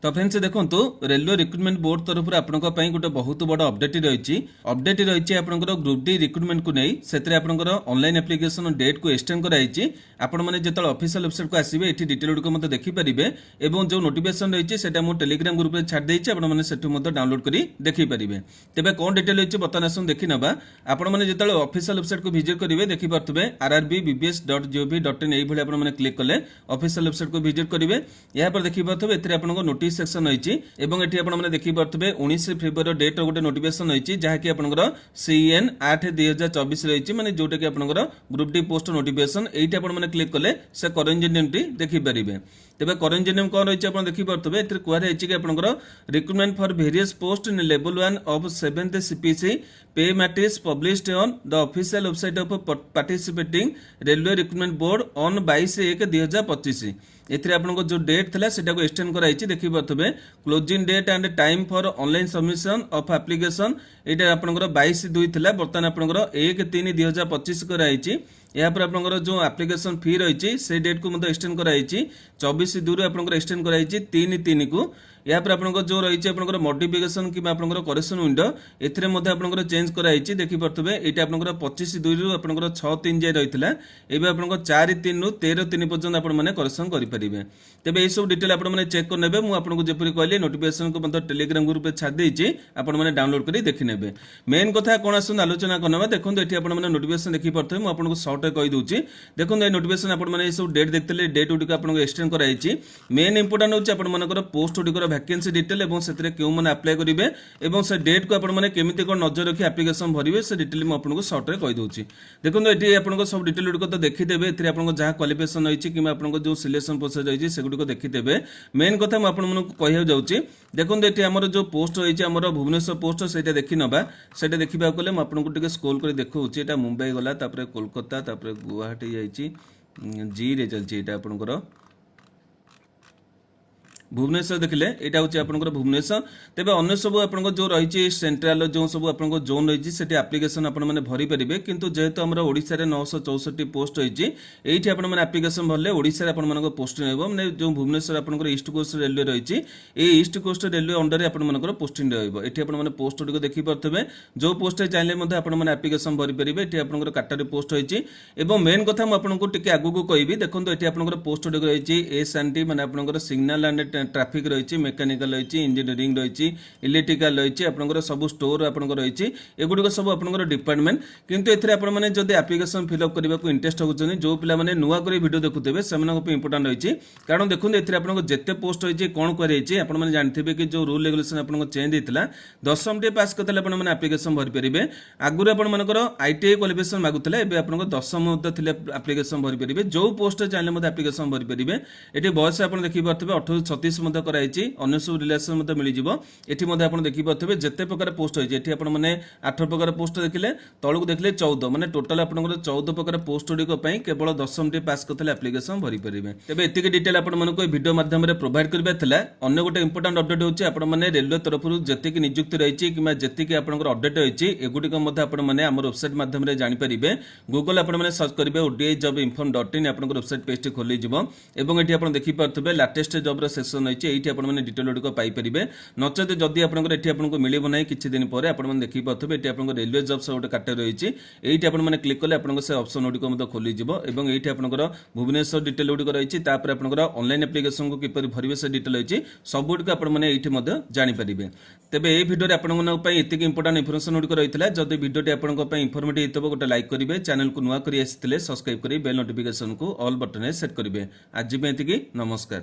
तो फ्रेंड्स देखो railway recruitment board तरफ गोटे बहुत बड़ अपडेट रही आपंकर ग्रुप डी रिक्रुटमेंट को नहीं से आपंकर ऑनलाइन एप्लिकेशन डेट को एक्सटेंड कराई आपण मैंने जो ऑफिशियल वेबसाइट को आसवे ये डिटेल गुड़िक देखिपारे और जो नोटिफिकेशन रही है टेलीग्राम ग्रुप में छाड़ देती आपको डाउनलोड कर देखिपारे तेज कौन डिटेल रही बर्तमान आस देखी ना आपण मैंने जो ऑफिशियल वेबसाइट को विजिट करेंगे देखिपे rrbbbs.gov.in ये क्लिक कले ऑफिशियल वेबसाइट को विजिट करेंगे यहाँ देखिपे आपको नोटिस सेक्शन रही है देखिपे 19 फेब्रुआरी डेट गोटे नोटिफिकेशन रही है जहाँकि आपंकर CN 8/2024 रही है जोटा कि आपंकर ग्रुप डी पोस्ट नोटिफिकेशन ये आपने क्लिक कले से करेंट जेन्युइनिटी देखिपारे तेज करेंट जेन्युइन कौन रही है देखिपे कहु कि आपंकर recruitment for various post in level 1 of 7th CPC पे matrix published on the official website of participating railway recruitment board on 22/1/2025 एथिरे आपनको जो डेट थिला सेटा को एक्सटेंड कराई देखिपे closing date and time for online submission of application एटा आपनकर 22/2 थिला बर्तमान आपनकर 1/3/2025 कराई यहाँ पर आपनकर जो एप्लिकेशन फी रही से डेट को एक्सटेंड कराई 24/2 आपनकर एक्सटेंड कराई 3/3 को यहाँ पर आपनकर जो रही है मॉडिफिकेशन कि करेक्शन विंडो एथिरे मध्ये आपनकर चेंज कराई देखिपे ये आपनकर 25/2 रु आपनकर 6/3 जाए रही है एवं आपनकर 4/3 रु 13/3 पर्यंत आपने करेक्शन करेंगे तेज यह सब डिटेल आपने चेक करने मुझे जपरी कहली नोटिफिकेशन को टेलीग्राम ग्रुप में छाड़ देती आपने डाउनलोड कर देखने मेन कथा कौन आस आलोचना करना देखो ये आपने नोटिफिकेशन देखिपे मुझे सर्ट कहीदे देखो ये नोटिफिकेशन आपने सब डेट देखते डेट गुड़िक आपको एक्सटेंड कराई मेन इंपोर्टाट होची आपंकर पोस्ट गुड़िकर वैकेंसी डिटेल और से क्यों मैंने अप्लाई करेंगे और से डेट को आपने केमी कौन नजर रखी एप्लिकेशन भरवे से डिटेल मुझे सर्ट कहीदे देखो ये आपको सब डिटेल गुड़िक तो देखीदेवे ये जहाँ क्वालिफिकेशन रही कि आपको जो सिलेक्शन प्रोसेस रही है सेगुड़िक देखीदेवे मेन कथा मुझे कहूँ जाऊँगी देखो ये आम जो पोस्ट रही है आम भुवनेश्वर पोस्ट से देखी ना से देखा गले मुझे स्क्रोल कर देखा यहाँ मुंबई गला कोलकाता गुवाहाटी जाइए जी रे चलती आपंकर भुवनेश्वर देखले यहाँ हूँ आपंकर भुवनेश्वर तेज अन्य सब आप जो रही सेंट्रल जो सब आप जोन रही है एप्लिकेशन आपने भरी पारे किंतु जेहेतु आम ओडिशा 964 पोस्ट रही है ये आपने एप्लिकेशन भरले ओडिशा आप पोस्टिंग मैंने जो भुवनेश्वर आपंकर ईस्ट कोस्ट रेलवे रही है ईस्ट कोस्ट रेलवे अंडर आपंकर पोस्टिंग रही आपने पोस्ट गुड़िक देखिपे जो पोस्ट चाहिए आपने एप्लिकेशन भरी पारे ये आपंकर काटारी पोस्ट रही है मेन कथा मुझे आगू कहबी देखो ये आपंकर पोस्ट गुड़िक रही है S&T मैंने आपंकर सिग्नल एंड ट्राफिक रही मेकानिकल रही इंजीनियरिंग रही इलेक्ट्रिकल रही आपंकर सब स्टोर आपंकर रही एगुड़िक सब आपंकर डिपार्टमेंट किंतु एथिरे आपण माने जदि एप्लिकेशन फिलअप करने को इंटरेस्ट होउछन जो पिला माने नुआ करी वीडियो देखुतेबे सेमानक इंपोर्टेंट रही कारण देखो एथिरे आपंकर जेते पोस्ट रही कौन करेछि आपण माने जानथिबे कि जो रूल रेगुलेशन आपंकर चेंज होइतिला 10th पास करतले आपण माने एप्लिकेशन भरि परिबे आगुर आपण मानकर ITI क्वालिफिकेशन मागुतले एबे आपंकर 10th थिले एप्लिकेशन भरि परिबे जो पोस्ट चाहिए मते एप्लिकेशन भरि परिबे एठी बयस आपण देखि पारथिबे 18 36 कराई अन्य सब रिलेसन मिल ये देखिपे जिते प्रकार पोस्ट रही है ये मैंने 8 प्रकार पोस्ट देखिले तलू देखिले 14 माने टोटाल आप 14 प्रकार पोस्ट गुड़िक केवल 10th पास करते एप्लिकेशन भरी पारे तेज एतिक डिटेल आपको वीडियो माध्यम प्रोवाइड करवार अन्य गोटे इंपोर्टेंट अपडेट होची आपने रेलवे तरफ जी नियुक्ति रही कि जी आपंकर अपडेट रही एगुड़िक आम वेबसाइट माध्यम जानीपारे गूगल आपने सर्च करेंगे ODIJobinform.in आपंकर वेबसाइट पेज टी खोल ये आप देखिपे लाटेस्ट जब्र सेक्शन रही है आपने डिटेल गुड़िक पाइपर नचेत जदि आपको मिलना ना किसी दिन पर आपने देखिपे ये आप रेलवे जब्स गोटे काटे रही है ये आपने क्लिक कले आपको से ऑप्शन गुड़िक खोल ये आपंकर भुवनेश्वर डिटेल गुड़िक रही है ऑनलाइन एप्लिकेशन को किपर भरवे से डिटेल रही सब गुड़िक आपने जानीपारे तेज ये भिडियो आपंक एतिक इंपोर्टेंट इनफर्मेशन गुड़िक रही है जब भिडियो आपंक इनफर्मेटिव होता गोटे लाइक करेंगे चैनल को नुआ कर सब्सक्राइब कर बेल नोटिफिकेशन को ऑल बटन सेट करेंगे आज एतिक नमस्कार।